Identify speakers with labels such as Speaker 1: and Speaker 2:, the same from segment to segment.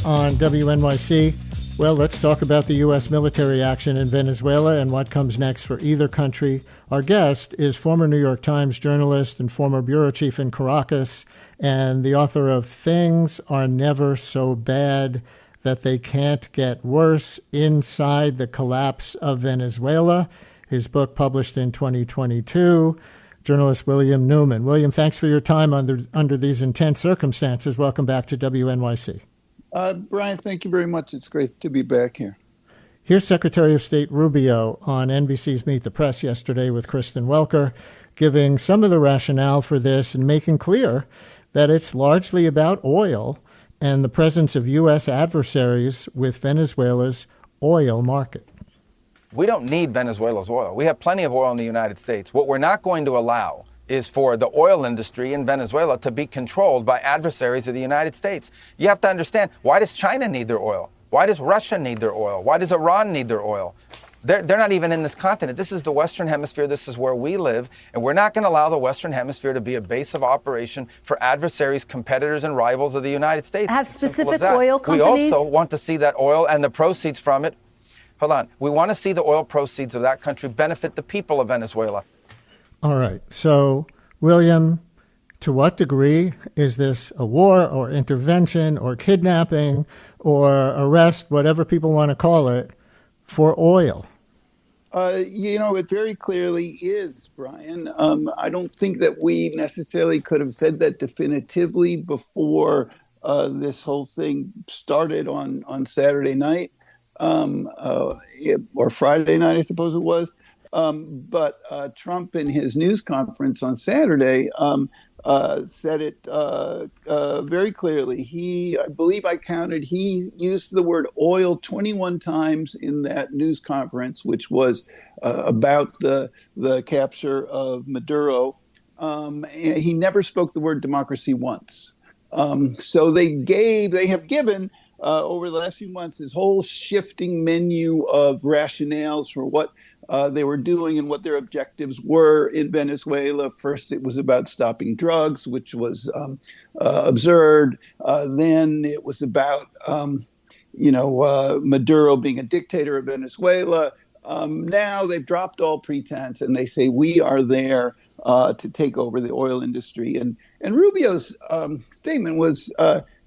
Speaker 1: on WNYC. Well, let's talk about the U.S. military action in Venezuela and what comes next for either country. Our guest is former New York Times journalist and former bureau chief in Caracas and the author of Things Are Never So Bad That They Can't Get Worse: Inside the Collapse of Venezuela. His book published in 2022. Journalist William Neuman. William, thanks for your time under these intense circumstances. Welcome back to WNYC.
Speaker 2: Brian, thank you very much. It's great to be back here.
Speaker 1: Here's Secretary of State Rubio on NBC's Meet the Press yesterday with Kristen Welker, giving some of the rationale for this and making clear that it's largely about oil and the presence of U.S. adversaries with Venezuela's oil market.
Speaker 3: We don't need Venezuela's oil. We have plenty of oil in the United States. What we're not going to allow is for the oil industry in Venezuela to be controlled by adversaries of the United States. You have to understand, why does China need their oil? Why does Russia need their oil? Why does Iran need their oil? They're not even in this continent. This is the Western Hemisphere. This is where we live. And we're not going to allow the Western Hemisphere to be a base of operation for adversaries, competitors, and rivals of the United States.
Speaker 4: Have specific oil companies?
Speaker 3: We also want to see that oil and the proceeds from it. Hold on. We want to see the oil proceeds of that country benefit the people of Venezuela.
Speaker 1: All right. So, William, to what degree is this a war or intervention or kidnapping or arrest, whatever people want to call it, for oil?
Speaker 2: It very clearly is, Brian. I don't think that we necessarily could have said that definitively before this whole thing started on Saturday night. Or Friday night, I suppose it was. But Trump, in his news conference on Saturday, said it very clearly. I believe I counted, he used the word oil 21 times in that news conference, which was about the capture of Maduro. And he never spoke the word democracy once. So they have given over the last few months this whole shifting menu of rationales for what they were doing and what their objectives were in Venezuela. First, it was about stopping drugs, which was absurd. Then it was about, Maduro being a dictator of Venezuela. Now they've dropped all pretense and they say we are there to take over the oil industry. And Rubio's statement was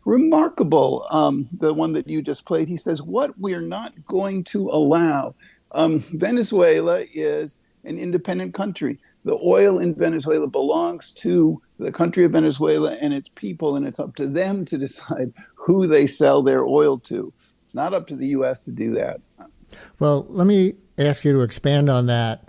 Speaker 2: remarkable, the one that you just played. He says, what we're not going to allow. Venezuela is an independent country. The oil in Venezuela belongs to the country of Venezuela and its people, and it's up to them to decide who they sell their oil to. It's not up to the U.S. to do that.
Speaker 1: Well, let me ask you to expand on that,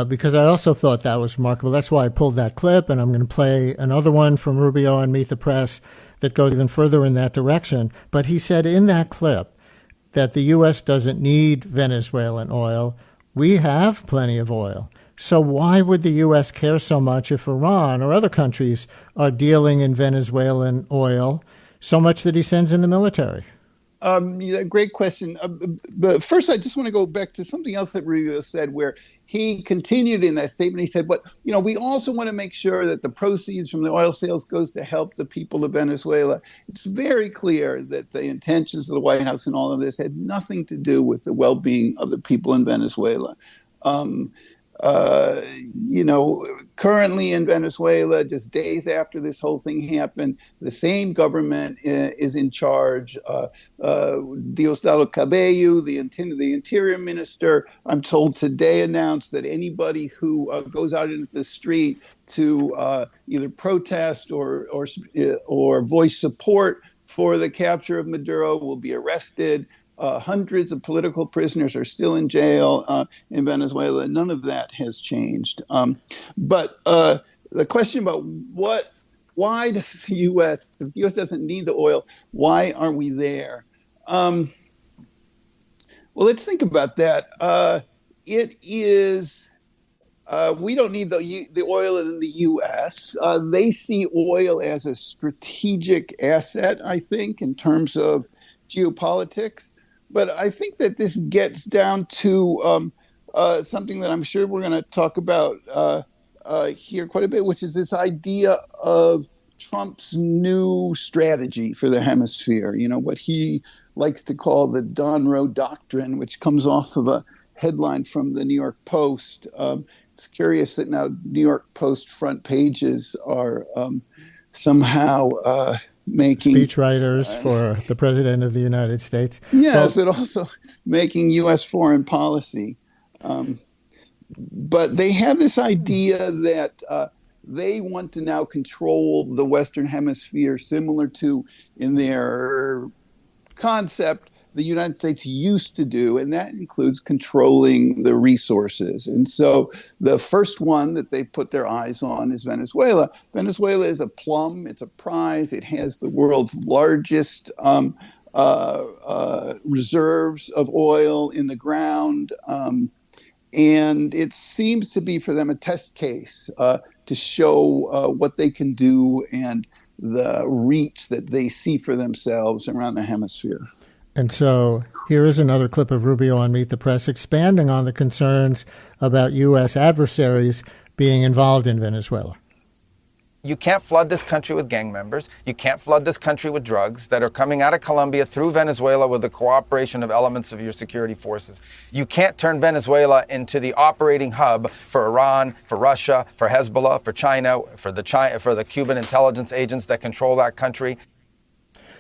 Speaker 1: because I also thought that was remarkable. That's why I pulled that clip, and I'm going to play another one from Rubio on Meet the Press that goes even further in that direction. But he said in that clip that the U.S. doesn't need Venezuelan oil. We have plenty of oil. So why would the U.S. care so much if Iran or other countries are dealing in Venezuelan oil, so much that he sends in the military?
Speaker 2: Great question. But first, I just want to go back to something else that Rubio said, where he continued in that statement. He said, "But we also want to make sure that the proceeds from the oil sales goes to help the people of Venezuela." It's very clear that the intentions of the White House and all of this had nothing to do with the well-being of the people in Venezuela. Currently in Venezuela, just days after this whole thing happened, the same government is in charge. Diosdado Cabello, the interior minister, I'm told today, announced that anybody who goes out into the street to either protest or voice support for the capture of Maduro will be arrested. Hundreds of political prisoners are still in jail in Venezuela. None of that has changed. But the question about why does the U.S., if the U.S. doesn't need the oil, why are we there? Well, let's think about that. It is, we don't need the oil in the U.S. They see oil as a strategic asset, I think, in terms of geopolitics. But I think that this gets down to something that I'm sure we're going to talk about here quite a bit, which is this idea of Trump's new strategy for the hemisphere, what he likes to call the Don Roe Doctrine, which comes off of a headline from the New York Post. It's curious that now New York Post front pages are somehow making
Speaker 1: speechwriters for the President of the United States.
Speaker 2: Yes, but also making U.S. foreign policy. But they have this idea that they want to now control the Western Hemisphere, similar to, in their concept, the United States used to do, and that includes controlling the resources. And so the first one that they put their eyes on is Venezuela. Venezuela is a plum, it's a prize, it has the world's largest reserves of oil in the ground, and it seems to be for them a test case to show what they can do and the reach that they see for themselves around the hemisphere.
Speaker 1: And so here is another clip of Rubio on Meet the Press expanding on the concerns about U.S. adversaries being involved in Venezuela.
Speaker 3: You can't flood this country with gang members. You can't flood this country with drugs that are coming out of Colombia through Venezuela with the cooperation of elements of your security forces. You can't turn Venezuela into the operating hub for Iran, for Russia, for Hezbollah, for China, for the Cuban intelligence agents that control that country.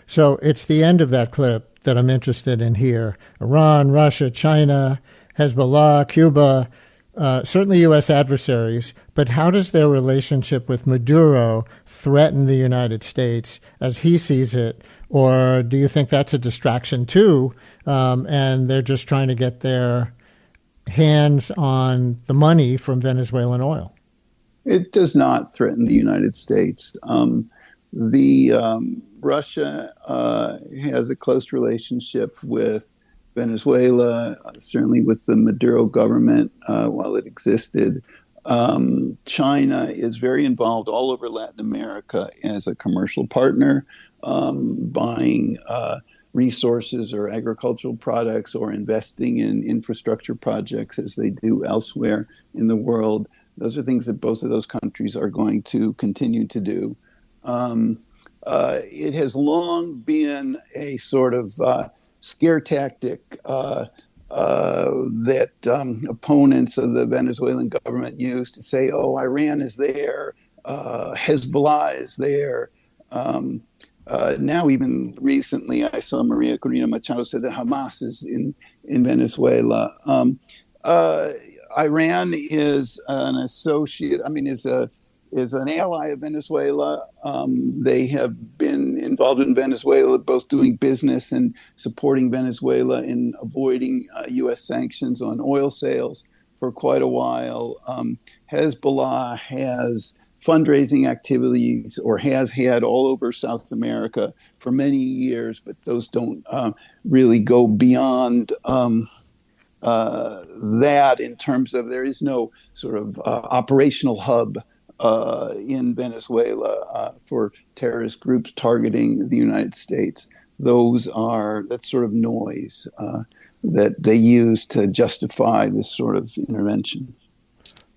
Speaker 1: So it's the end of that clip that I'm interested in here. Iran, Russia, China, Hezbollah, Cuba, certainly U.S. adversaries, but how does their relationship with Maduro threaten the United States as he sees it? Or do you think that's a distraction too, and they're just trying to get their hands on the money from Venezuelan oil?
Speaker 2: It does not threaten the United States. Russia has a close relationship with Venezuela, certainly with the Maduro government while it existed. China is very involved all over Latin America as a commercial partner, buying resources or agricultural products or investing in infrastructure projects as they do elsewhere in the world. Those are things that both of those countries are going to continue to do. It has long been a sort of scare tactic that opponents of the Venezuelan government use to say, oh, Iran is there, Hezbollah is there. Now, even recently, I saw Maria Corina Machado said that Hamas is in Venezuela. Iran is an associate, is an ally of Venezuela. They have been involved in Venezuela, both doing business and supporting Venezuela in avoiding U.S. sanctions on oil sales for quite a while. Hezbollah has fundraising activities, or has had, all over South America for many years, but those don't really go beyond that in terms of there is no sort of operational hub in Venezuela for terrorist groups targeting the United States. That's sort of noise that they use to justify this sort of intervention.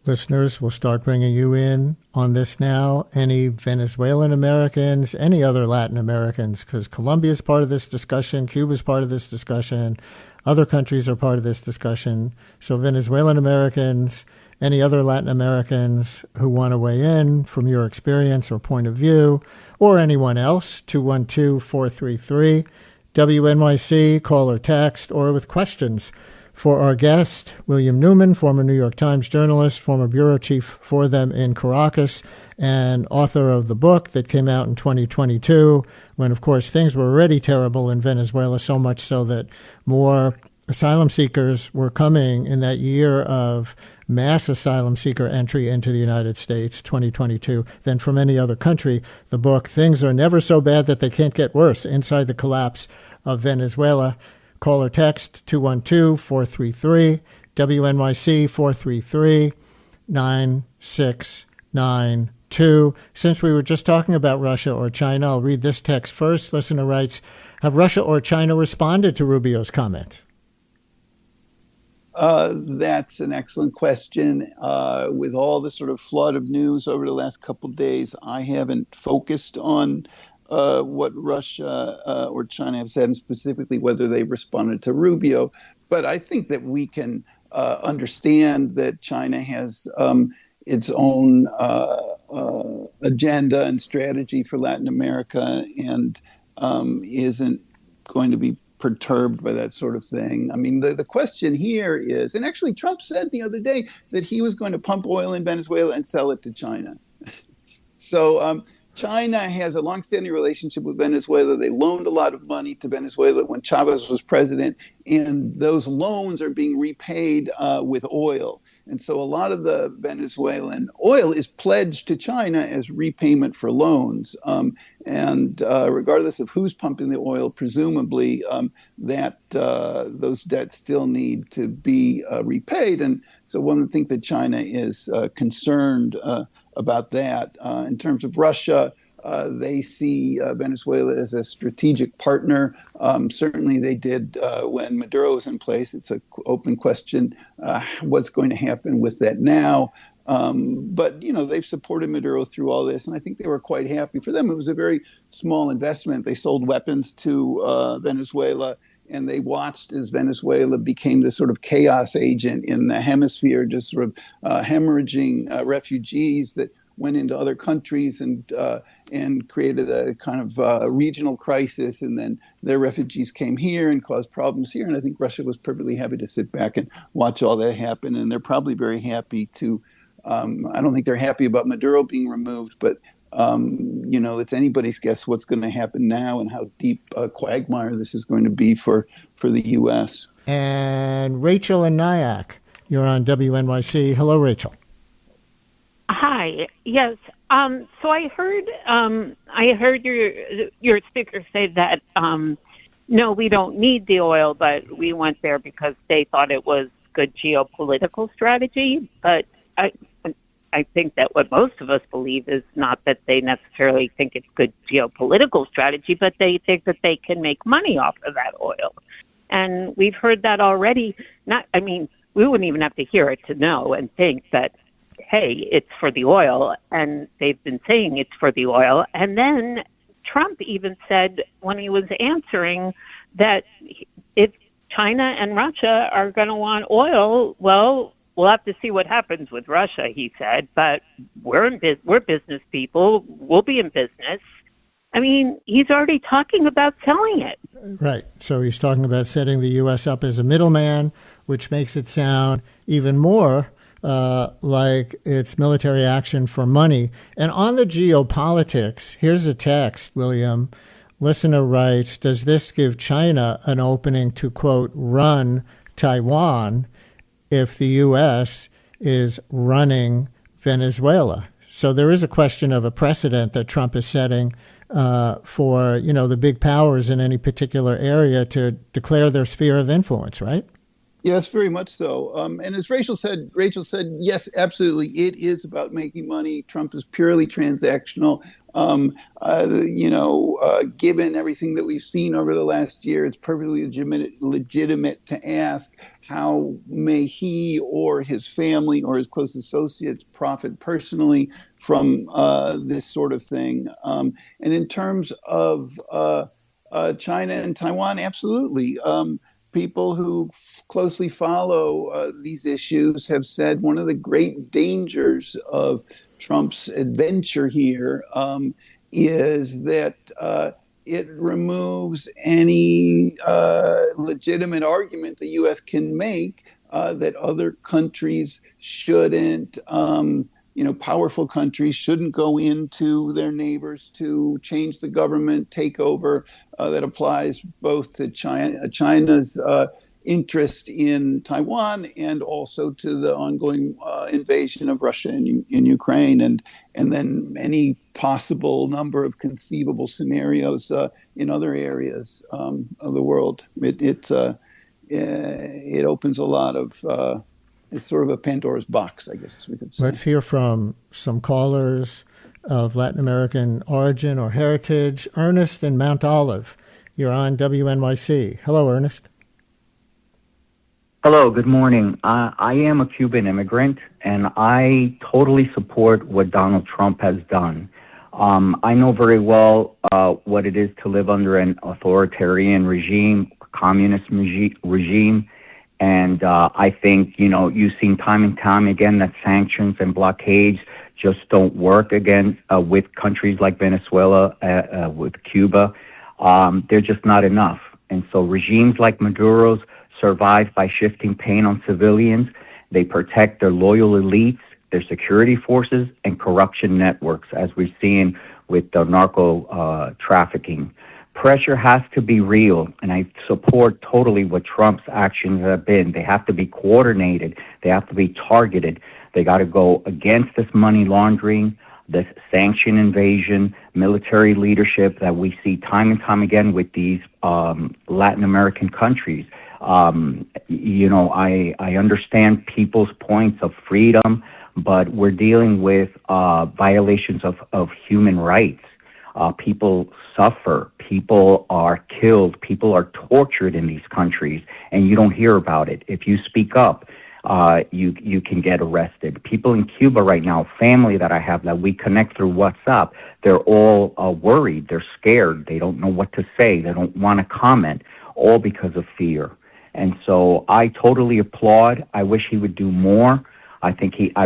Speaker 1: Listeners, we'll start bringing you in on this now. Any Venezuelan Americans, any other Latin Americans, because Colombia is part of this discussion, Cuba is part of this discussion, other countries are part of this discussion. So Venezuelan Americans, any other Latin Americans who want to weigh in from your experience or point of view, or anyone else, 212-433, WNYC, call or text, or with questions for our guest, William Neuman, former New York Times journalist, former bureau chief for them in Caracas, and author of the book that came out in 2022, when, of course, things were already terrible in Venezuela, so much so that more asylum seekers were coming in that year of mass asylum seeker entry into the United States, 2022, than from any other country. The book, Things Are Never So Bad That They Can't Get Worse, Inside the Collapse of Venezuela. Call or text 212-433, WNYC 433-9692. Since we were just talking about Russia or China, I'll read this text first. Listener writes, have Russia or China responded to Rubio's comment?
Speaker 2: That's an excellent question. With all the sort of flood of news over the last couple of days, I haven't focused on what Russia or China have said, and specifically whether they responded to Rubio. But I think that we can understand that China has its own agenda and strategy for Latin America, and isn't going to be perturbed by that sort of thing. I mean, the question here is, and actually Trump said the other day that he was going to pump oil in Venezuela and sell it to China. So China has a longstanding relationship with Venezuela. They loaned a lot of money to Venezuela when Chavez was president, and those loans are being repaid with oil. And so a lot of the Venezuelan oil is pledged to China as repayment for loans. And regardless of who's pumping the oil, presumably those debts still need to be repaid. And so one would think that China is concerned about that. In terms of Russia, they see Venezuela as a strategic partner. Certainly they did when Maduro was in place. It's an open question what's going to happen with that now. But, they've supported Maduro through all this, and I think they were quite happy. For them, it was a very small investment. They sold weapons to Venezuela, and they watched as Venezuela became this sort of chaos agent in the hemisphere, just sort of hemorrhaging refugees that went into other countries and created a kind of regional crisis. And then their refugees came here and caused problems here. And I think Russia was perfectly happy to sit back and watch all that happen. And they're probably very happy to, I don't think they're happy about Maduro being removed, but it's anybody's guess what's going to happen now and how deep a quagmire this is going to be for the U.S.
Speaker 1: And Rachel and Nyack, you're on WNYC. Hello, Rachel.
Speaker 5: Hi. Yes. So I heard your speaker say that no, we don't need the oil, but we went there because they thought it was good geopolitical strategy. But I think that what most of us believe is not that they necessarily think it's good geopolitical strategy, but they think that they can make money off of that oil. And we've heard that already. We wouldn't even have to hear it to know and think that, hey, it's for the oil. And they've been saying it's for the oil. And then Trump even said when he was answering that if China and Russia are going to want oil, well, we'll have to see what happens with Russia, he said. But we're business people. We'll be in business. I mean, he's already talking about selling it.
Speaker 1: Right. So he's talking about setting the U.S. up as a middleman, which makes it sound even more like it's military action for money. And on the geopolitics, here's a text, William. Listener writes, does this give China an opening to, quote, run Taiwan if the U.S. is running Venezuela? So there is a question of a precedent that Trump is setting for, the big powers in any particular area to declare their sphere of influence, right?
Speaker 2: Yes, very much so. And as Rachel said, yes, absolutely. It is about making money. Trump is purely transactional. Given everything that we've seen over the last year, it's perfectly legitimate to ask how may he or his family or his close associates profit personally from this sort of thing. And in terms of China and Taiwan, absolutely. People who closely follow these issues have said one of the great dangers of Trump's adventure here is that it removes any legitimate argument the U.S. can make that other countries shouldn't, powerful countries shouldn't go into their neighbors to change the government, take over. That applies both to China's interest in Taiwan and also to the ongoing invasion of Russia in Ukraine, and then any possible number of conceivable scenarios in other areas of the world. It opens a lot of it's sort of a Pandora's box, I guess we could say.
Speaker 1: Let's hear from some callers of Latin American origin or heritage. Ernest in Mount Olive, you're on WNYC. Hello, Ernest.
Speaker 6: Hello, good morning. I am a Cuban immigrant, and I totally support what Donald Trump has done. I know very well what it is to live under an authoritarian regime, communist regime, and I think, you've seen time and time again that sanctions and blockades just don't work again with countries like Venezuela, with Cuba. They're just not enough. And so regimes like Maduro's survive by shifting pain on civilians. They protect their loyal elites, their security forces, and corruption networks, as we're seeing with the narco trafficking. Pressure has to be real, and I support totally what Trump's actions have been. They have to be coordinated. They have to be targeted. They got to go against this money laundering, this sanction invasion, military leadership that we see time and time again with these Latin American countries. I understand people's points of freedom, but we're dealing with violations of human rights. People suffer. People are killed. People are tortured in these countries, and you don't hear about it. If you speak up, you can get arrested. People in Cuba right now, family that I have that we connect through WhatsApp, they're all worried. They're scared. They don't know what to say. They don't want to comment, all because of fear. And so I totally applaud. I wish he would do more. I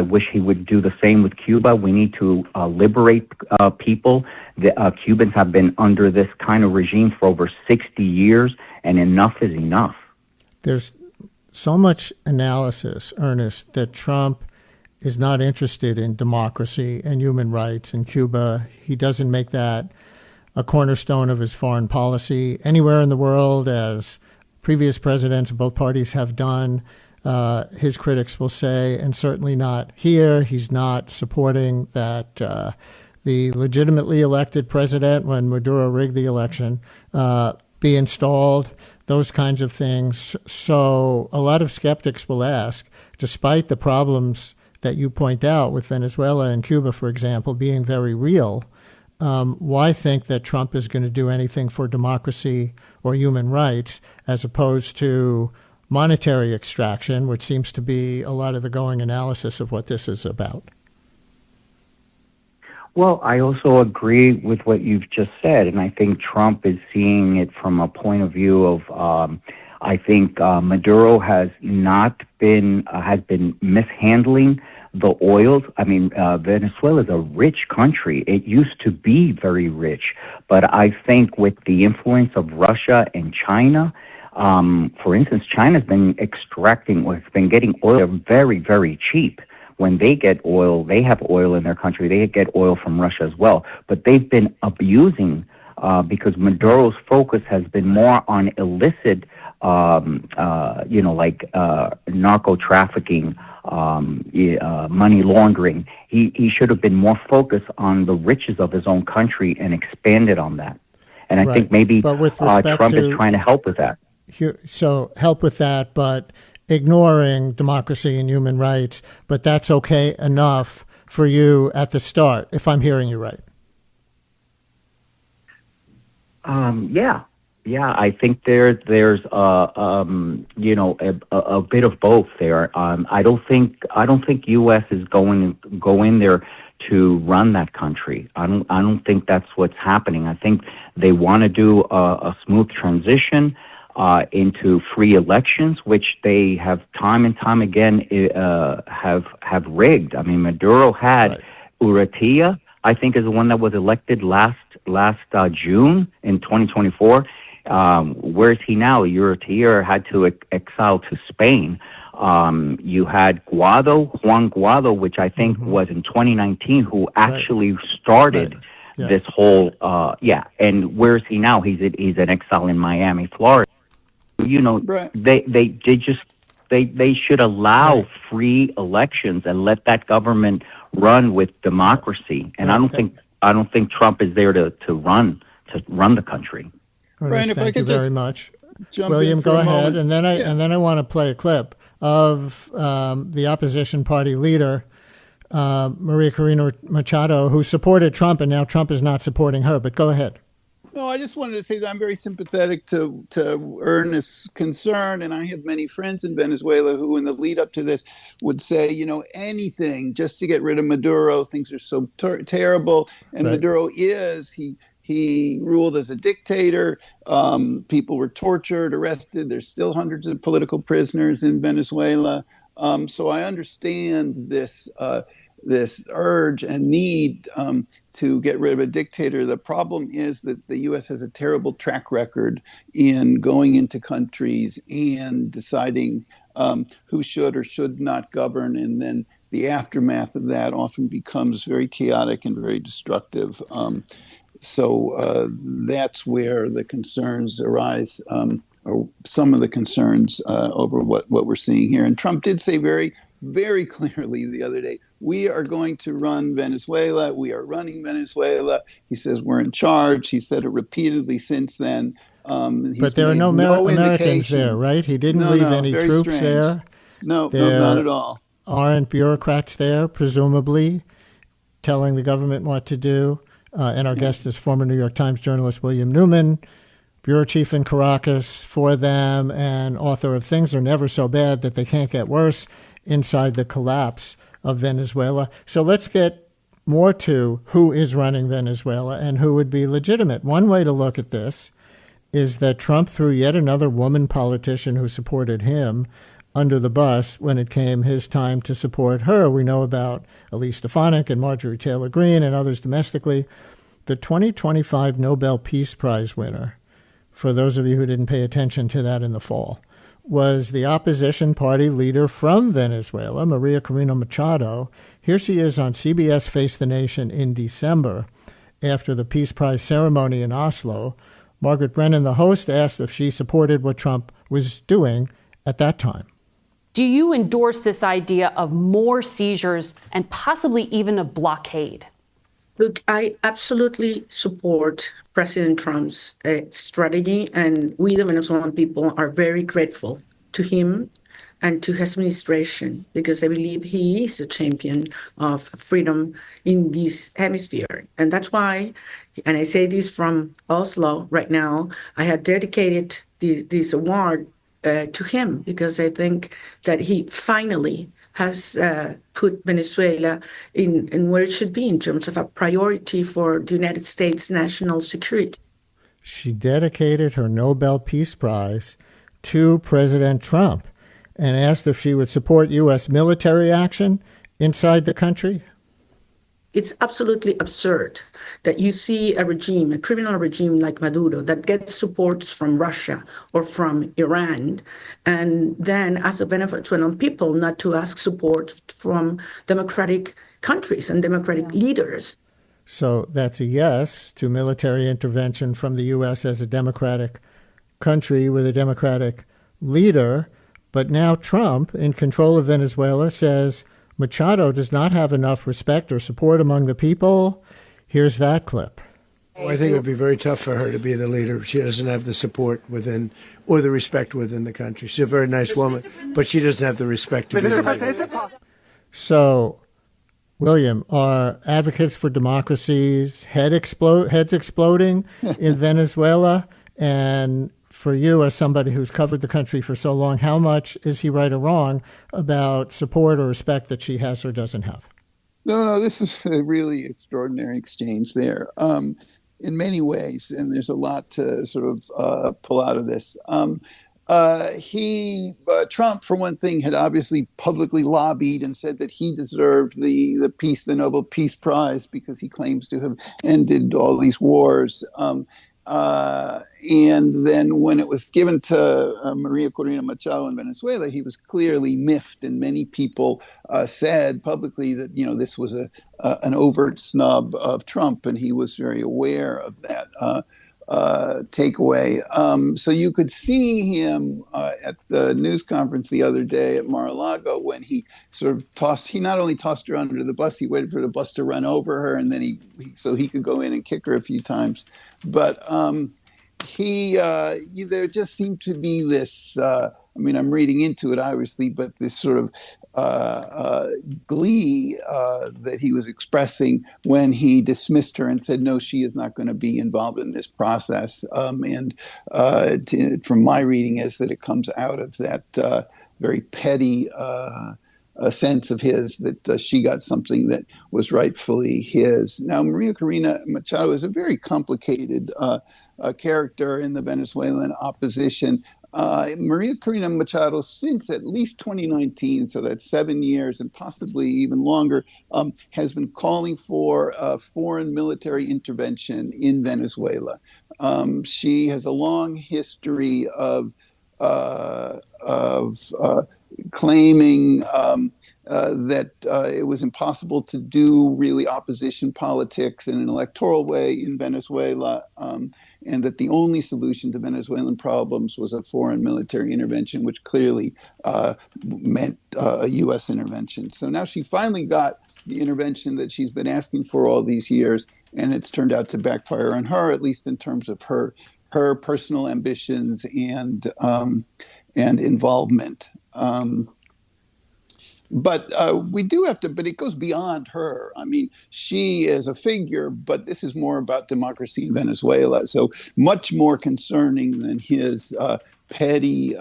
Speaker 6: wish he would do the same with Cuba. We need to liberate people. The Cubans have been under this kind of regime for over 60 years, and enough is enough.
Speaker 1: There's so much analysis, Ernest, that Trump is not interested in democracy and human rights in Cuba. He doesn't make that a cornerstone of his foreign policy anywhere in the world, as previous presidents of both parties have done. His critics will say, and certainly not here. He's not supporting that the legitimately elected president, when Maduro rigged the election, be installed, those kinds of things. So a lot of skeptics will ask, despite the problems that you point out with Venezuela and Cuba, for example, being very real, why think that Trump is going to do anything for democracy or human rights as opposed to monetary extraction, which seems to be a lot of the going analysis of what this is about?
Speaker 6: Well, I also agree with what you've just said, and I think Trump is seeing it from a point of view of, I think Maduro has been mishandling the oils. I mean, Venezuela is a rich country. It used to be very rich, but I think with the influence of Russia and China, for instance, China's been getting oil very, very cheap. When they get oil, they have oil in their country. They get oil from Russia as well. But they've been abusing because Maduro's focus has been more on illicit, narco trafficking, money laundering. He should have been more focused on the riches of his own country and expanded on that. And I think maybe Trump is trying to help with that.
Speaker 1: So help with that, but ignoring democracy and human rights, but that's okay enough for you at the start, if I'm hearing you right. Yeah. I think there's a bit of both there. I don't think U.S. is go in there to run that country. I don't think that's what's happening. I think they want to do a smooth transition into free elections, which they have time and time again have rigged. I mean, Maduro had Urrutia, I think, is the one that was elected last June in 2024. Where is he now? Urrutia had to exile to Spain. You had Juan Guaido, which I think was in 2019, who actually started this whole, And where is he now? He's in exile in Miami, Florida. They should allow free elections and let that government run with democracy. And I don't think Trump is there to run the country. Brian, thank you very much. William, go ahead, and then I want to play a clip of the opposition party leader, Maria Corina Machado, who supported Trump, and now Trump is not supporting her. But go ahead.
Speaker 2: No, I just wanted to say that I'm very sympathetic to Ernest's concern, and I have many friends in Venezuela who, in the lead up to this, would say, anything just to get rid of Maduro. Things are so terrible, and
Speaker 1: Right.
Speaker 2: Maduro he ruled as a dictator. People were tortured, arrested. There's still hundreds of political prisoners in Venezuela. So I understand this urge and need to get rid of a dictator. The problem is that the U.S. has a terrible track record in going into countries and deciding who should or should not govern, and then the aftermath of that often becomes very chaotic and very destructive. So that's where the concerns arise, or some of the concerns over what we're seeing here. And Trump did say very clearly the other day, we are going to run Venezuela. We are running Venezuela. He says we're in charge. He said it repeatedly since then.
Speaker 1: But there are no Americans there, right? He didn't leave any troops
Speaker 2: strange.
Speaker 1: there.
Speaker 2: No, not at all.
Speaker 1: Aren't bureaucrats there, presumably, telling the government what to do? And our guest is former New York Times journalist William Neuman, bureau chief in Caracas for them, and author of Things Are Never So Bad That They Can't Get Worse, Inside the Collapse of Venezuela. So let's get more to who is running Venezuela and who would be legitimate. One way to look at this is that Trump threw yet another woman politician who supported him under the bus when it came his time to support her. We know about Elise Stefanik and Marjorie Taylor Greene and others domestically. The 2025 Nobel Peace Prize winner, for those of you who didn't pay attention to that in the fall, was the opposition party leader from Venezuela, Maria Corina Machado. Here she is on CBS Face the Nation in December after the Peace Prize ceremony in Oslo. Margaret Brennan, the host, asked if she supported what Trump was doing at that time.
Speaker 4: Do you endorse this idea of more seizures and possibly even a blockade?
Speaker 7: Look, I absolutely support President Trump's strategy, and we, the Venezuelan people, are very grateful to him and to his administration, because I believe he is a champion of freedom in this hemisphere. And that's why, and I say this from Oslo right now, I have dedicated this award to him, because I think that he finally has put Venezuela in where it should be in terms of a priority for the United States national security.
Speaker 1: She dedicated her Nobel Peace Prize to President Trump and asked if she would support U.S. military action inside the country.
Speaker 7: It's absolutely absurd that you see a regime, a criminal regime like Maduro, that gets support from Russia or from Iran, and then as a Venezuelan people not to ask support from democratic countries and democratic leaders.
Speaker 1: So that's a yes to military intervention from the U.S. as a democratic country with a democratic leader. But now Trump, in control of Venezuela, says Machado does not have enough respect or support among the people. Here's that clip.
Speaker 8: Well, I think it would be very tough for her to be the leader. She doesn't have the support within or the respect within the country. She's a very nice woman, but she doesn't have the respect to be the leader.
Speaker 1: So, William, are advocates for democracy's heads exploding in Venezuela? And for you, as somebody who's covered the country for so long, how much is he right or wrong about support or respect that she has or doesn't have?
Speaker 2: No, this is a really extraordinary exchange there in many ways, and there's a lot to sort of pull out of this. Trump, for one thing, had obviously publicly lobbied and said that he deserved the Nobel Peace Prize because he claims to have ended all these wars. And then when it was given to Maria Corina Machado in Venezuela, he was clearly miffed, and many people said publicly that this was an overt snub of Trump, and he was very aware of that takeaway. So you could see him at the news conference the other day at Mar-a-Lago when he sort of he not only tossed her under the bus, he waited for the bus to run over her, and then so he could go in and kick her a few times. But there just seemed to be this. I'm reading into it, obviously, but this sort of glee that he was expressing when he dismissed her and said, no, she is not going to be involved in this process. From my reading is that it comes out of that very petty a sense of his that she got something that was rightfully his. Now, Maria Corina Machado is a very complicated character in the Venezuelan opposition. Maria Corina Machado, since at least 2019, so that's 7 years and possibly even longer, has been calling for a foreign military intervention in Venezuela. She has a long history of claiming that it was impossible to do really opposition politics in an electoral way in Venezuela, and that the only solution to Venezuelan problems was a foreign military intervention, which clearly meant a U.S. intervention. So now she finally got the intervention that she's been asking for all these years, and it's turned out to backfire on her, at least in terms of her personal ambitions and involvement. But we do have to, but it goes beyond her. I mean, she is a figure, but this is more about democracy in Venezuela. So much more concerning than his petty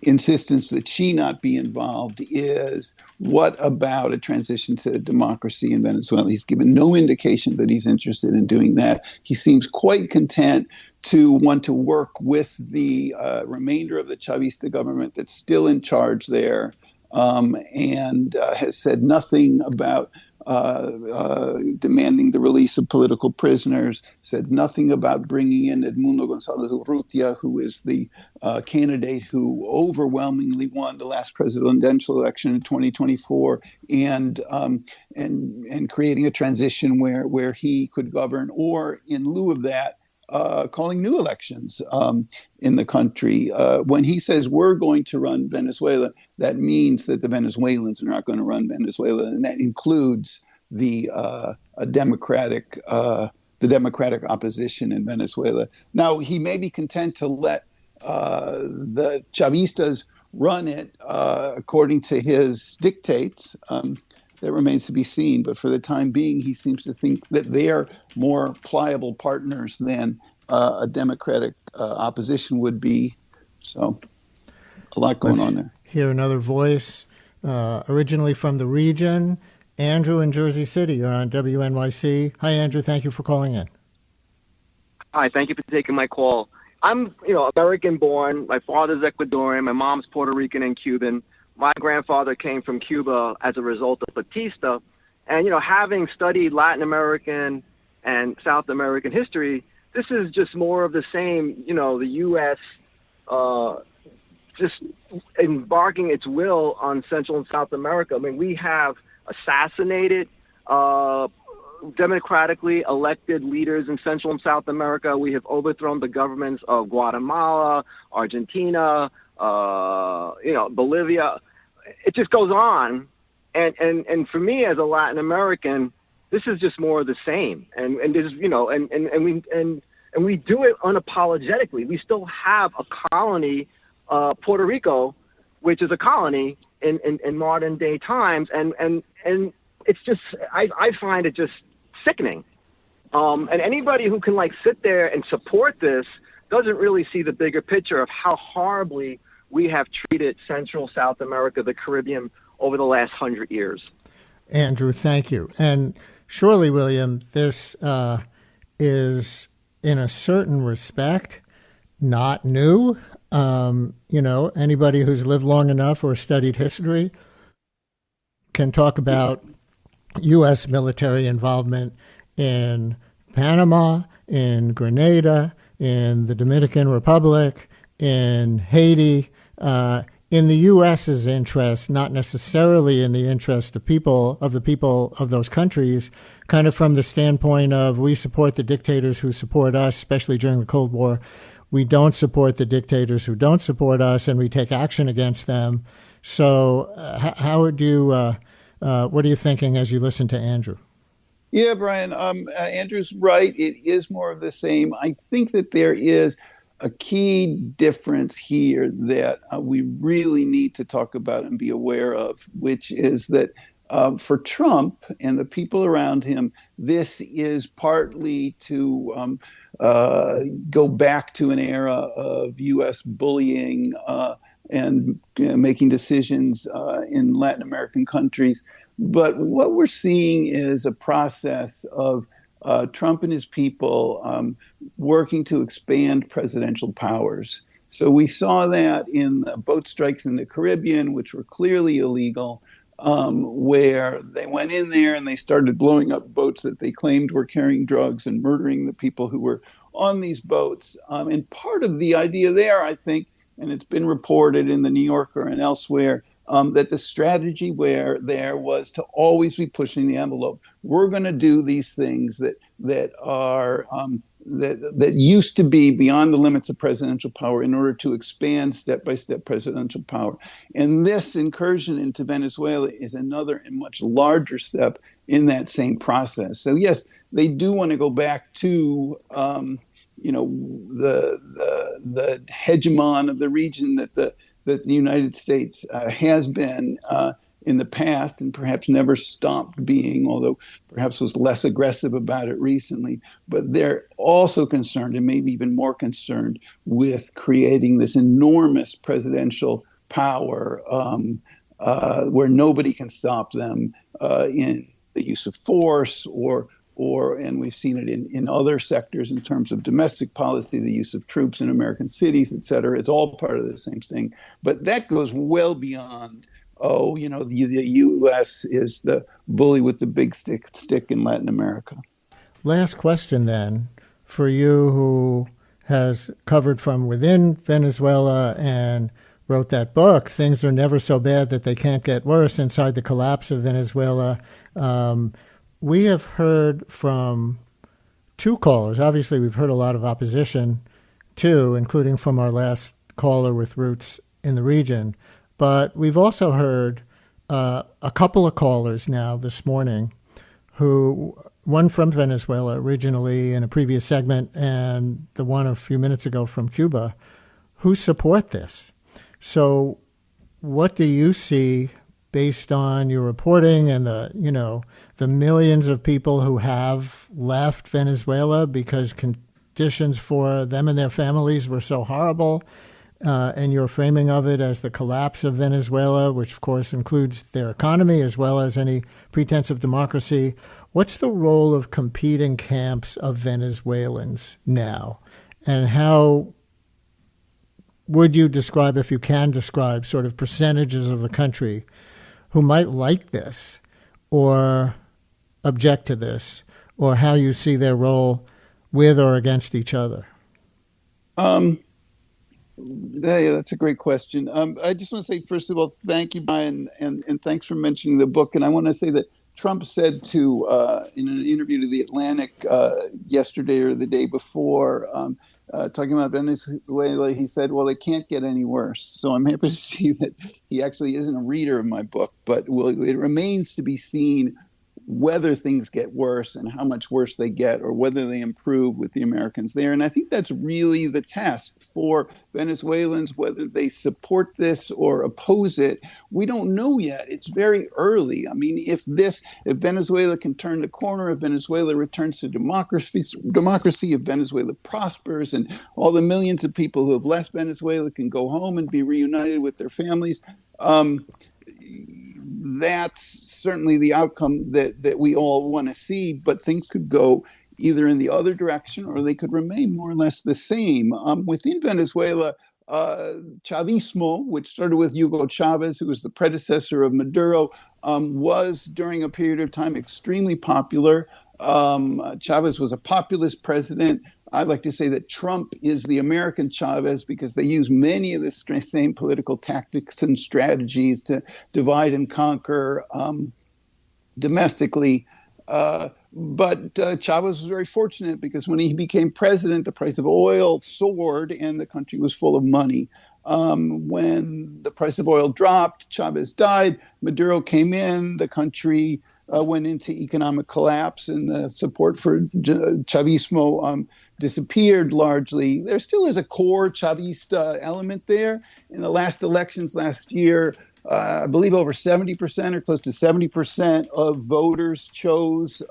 Speaker 2: insistence that she not be involved is what about a transition to democracy in Venezuela? He's given no indication that he's interested in doing that. He seems quite content to want to work with the remainder of the Chavista government that's still in charge there, and has said nothing about demanding the release of political prisoners, said nothing about bringing in Edmundo González Urrutia, who is the candidate who overwhelmingly won the last presidential election in 2024, and creating a transition where he could govern, or in lieu of that, calling new elections in the country. When he says we're going to run Venezuela, that means that the Venezuelans are not going to run Venezuela, and that includes the democratic opposition in Venezuela. Now, he may be content to let the Chavistas run it according to his dictates. That remains to be seen. But for the time being, he seems to think that they are more pliable partners than a democratic opposition would be. So a lot going on there.
Speaker 1: Hear another voice, originally from the region. Andrew in Jersey City, you're on WNYC. Hi, Andrew. Thank you for calling in.
Speaker 9: Hi, thank you for taking my call. I'm, American born. My father's Ecuadorian. My mom's Puerto Rican and Cuban. My grandfather came from Cuba as a result of Batista. And, having studied Latin American and South American history, this is just more of the same, the U.S. Just embarking its will on Central and South America. I mean, we have assassinated democratically elected leaders in Central and South America. We have overthrown the governments of Guatemala, Argentina, Bolivia. It just goes on. And for me as a Latin American, this is just more of the same. And there's, and we do it unapologetically. We still have a colony, Puerto Rico, which is a colony in modern day times. And it's just, I find it just sickening. And anybody who can sit there and support this doesn't really see the bigger picture of how horribly we have treated Central, South America, the Caribbean over the last 100 years.
Speaker 1: Andrew, thank you. And surely, William, this is, in a certain respect, not new. Anybody who's lived long enough or studied history can talk about U.S. military involvement in Panama, in Grenada, in the Dominican Republic, in Haiti, in the U.S.'s interest, not necessarily in the interest of the people of those countries, kind of from the standpoint of we support the dictators who support us, especially during the Cold War. We don't support the dictators who don't support us, and we take action against them. So how would you, what are you thinking as you listen to Andrew?
Speaker 2: Yeah, Brian, Andrew's right. It is more of the same. I think that there is a key difference here that we really need to talk about and be aware of, which is that for Trump and the people around him, this is partly to go back to an era of U.S. bullying and making decisions in Latin American countries. But what we're seeing is a process of Trump and his people working to expand presidential powers. So we saw that in the boat strikes in the Caribbean, which were clearly illegal, where they went in there and they started blowing up boats that they claimed were carrying drugs and murdering the people who were on these boats. And part of the idea there, I think, and it's been reported in the New Yorker and elsewhere, that the strategy where there was to always be pushing the envelope. We're going to do these things that are that used to be beyond the limits of presidential power in order to expand step-by-step presidential power. And this incursion into Venezuela is another and much larger step in that same process. So yes, they do want to go back to the hegemon of the region that the United States has been in the past and perhaps never stopped being, although perhaps was less aggressive about it recently. But they're also concerned, and maybe even more concerned, with creating this enormous presidential power where nobody can stop them in the use of force and we've seen it in other sectors in terms of domestic policy, the use of troops in American cities, et cetera. It's all part of the same thing. But that goes well beyond, the U.S. is the bully with the big stick in Latin America.
Speaker 1: Last question then, for you who has covered from within Venezuela and wrote that book, Things Are Never So Bad That They Can't Get Worse, Inside the Collapse of Venezuela. We have heard from two callers. Obviously, we've heard a lot of opposition, too, including from our last caller with roots in the region. But we've also heard a couple of callers now this morning one from Venezuela originally in a previous segment and the one a few minutes ago from Cuba, who support this. So what do you see based on your reporting and the millions of people who have left Venezuela because conditions for them and their families were so horrible, and your framing of it as the collapse of Venezuela, which of course includes their economy as well as any pretense of democracy? What's the role of competing camps of Venezuelans now? And how would you describe, if you can describe, sort of percentages of the country who might like this or object to this, or how you see their role with or against each other?
Speaker 2: Yeah, that's a great question. I just want to say, first of all, thank you, Brian, and thanks for mentioning the book. And I want to say that Trump said in an interview to The Atlantic yesterday or the day before, talking about Venezuela, he said, well, it can't get any worse. So I'm happy to see that he actually isn't a reader of my book, but it remains to be seen whether things get worse and how much worse they get, or whether they improve with the Americans there. And I think that's really the test for Venezuelans, whether they support this or oppose it. We don't know yet. It's very early. I mean, if Venezuela can turn the corner, if Venezuela returns to democracy, if Venezuela prospers and all the millions of people who have left Venezuela can go home and be reunited with their families, that's certainly the outcome that we all want to see, but things could go either in the other direction or they could remain more or less the same. Within Venezuela, Chavismo, which started with Hugo Chavez, who was the predecessor of Maduro, was during a period of time extremely popular. Chavez was a populist president. I like to say that Trump is the American Chavez because they use many of the same political tactics and strategies to divide and conquer domestically. But Chavez was very fortunate because when he became president, the price of oil soared and the country was full of money. When the price of oil dropped, Chavez died, Maduro came in, the country went into economic collapse, and the support for Chavismo disappeared largely. There still is a core Chavista element there. In the last elections last year, I believe over 70% or close to 70% of voters chose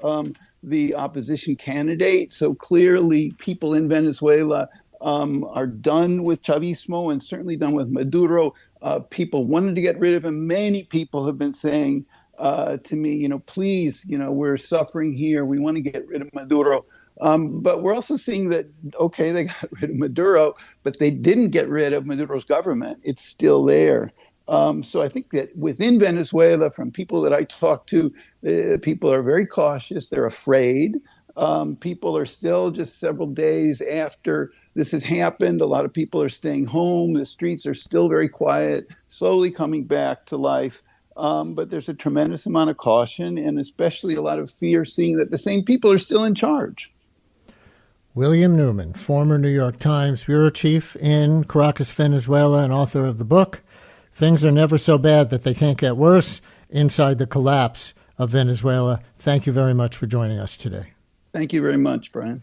Speaker 2: the opposition candidate. So clearly people in Venezuela are done with Chavismo and certainly done with Maduro. People wanted to get rid of him. Many people have been saying to me, please, we're suffering here. We want to get rid of Maduro. But we're also seeing that, okay, they got rid of Maduro, but they didn't get rid of Maduro's government. It's still there. So I think that within Venezuela, from people that I talk to, people are very cautious. They're afraid. People are still just several days after this has happened. A lot of people are staying home. The streets are still very quiet, slowly coming back to life. But there's a tremendous amount of caution and especially a lot of fear, seeing that the same people are still in charge.
Speaker 1: William Neuman, former New York Times bureau chief in Caracas, Venezuela, and author of the book, Things Are Never So Bad That They Can't Get Worse, Inside the Collapse of Venezuela. Thank you very much for joining us today.
Speaker 2: Thank you very much, Brian.